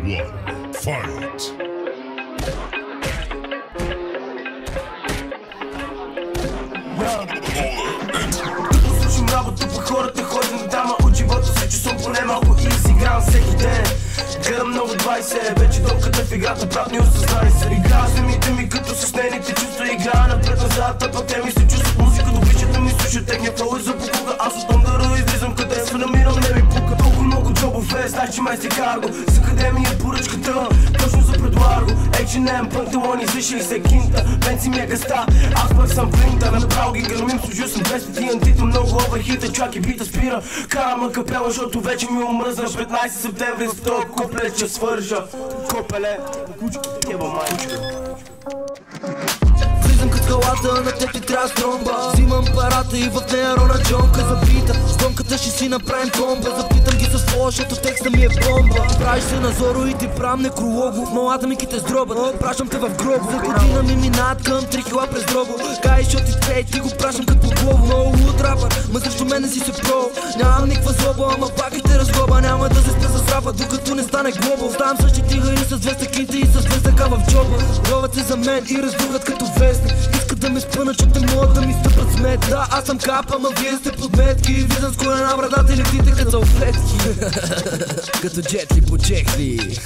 one, fight! Като слушам работа по хората, ходя на дама от живота се чувствам поне малко и изигравам всеки ден. Гледам много 20, вече толката в играта, брат ми осъзнай се. Играя с думите ми като с нейните чувства, играя напред-назад, а пък те ми се чувстват музика, обичат да ми слушат, техния флоу е за покука. Аз от Ондъра излизам къде се намирам, не ми пука. Толкова много джобове, знаеш, че май се карго. За къде ми е поръчката, точно за предлаго. H&M, панталони за 60 кинта, пенси ми е гъста, аз пък съм принта. Направо ги гърмим, служил съм 200 TNT-та, много оверхита, чак и бита спира. Карам капела, защото вече ми омръзна. 15 септември за този куплет ще свържа. Копеле, кучките, еба майчка. Влизам като халата, на теб ти трябва стромба. Взимам парата и в нея рона джонка запита. С гонката ще си направим комба. Запитам ги с флоу, защото текста ми е бомба. Правиш се на Зоро и ти правам некролого. Малата ми ките с дроба, пращам те в гроб. За година ми минат към 3 кила през дробо. Гай, защото ти трей, ти го пращам като глово. Много луд рапър, ма срещу мене си се про. Нямам никаква злоба, ама пак и те разглоба. Няма да се спра с рапа, докато не стане глоба. Оставам същи тигари с 200 кинта и с 200 ка в джоба. Роват се за мен и раздугат като вестник. Искат да ме спънат, че те могат да ми стъпат смет. Да, аз съм кап, ама вие сте подметки. Виждам с колена брадата и летите като салфетки. Като джетли по чехли.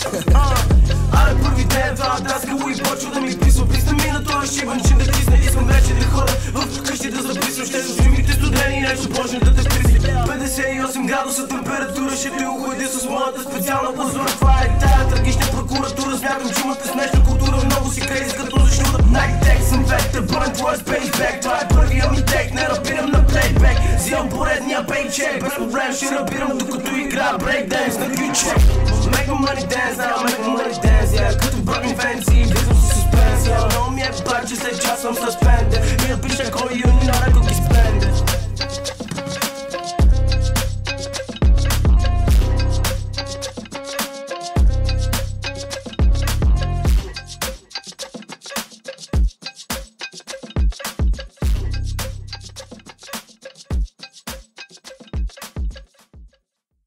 Аре първи ден, това даскало и почва да ми писва. Писна ми на този шибан, че да кисне. Искам вече да хора в къщи да записвам. Ще са стримите студени и нещо почне да те стриси. 58 градуса температура, ще те уходи с моята специална позора. Това е тая трагична прокуратура. Смятам, че имате смешна култура. Много си крейзи като защо да най-тек съм вектор. Бърн твой спейсбек, това е първия ми тек. Не рапирам на плейбек, взимам поредния пейчек. Без проблем ще рапирам докато игра брейкденс на кючек. Make my money dance, now make my money dance, yeah. Като брат ми фенси, влизам с суспенс, yeah. Много ми е бар, че след час съм суспенден. И да пиша кой юни на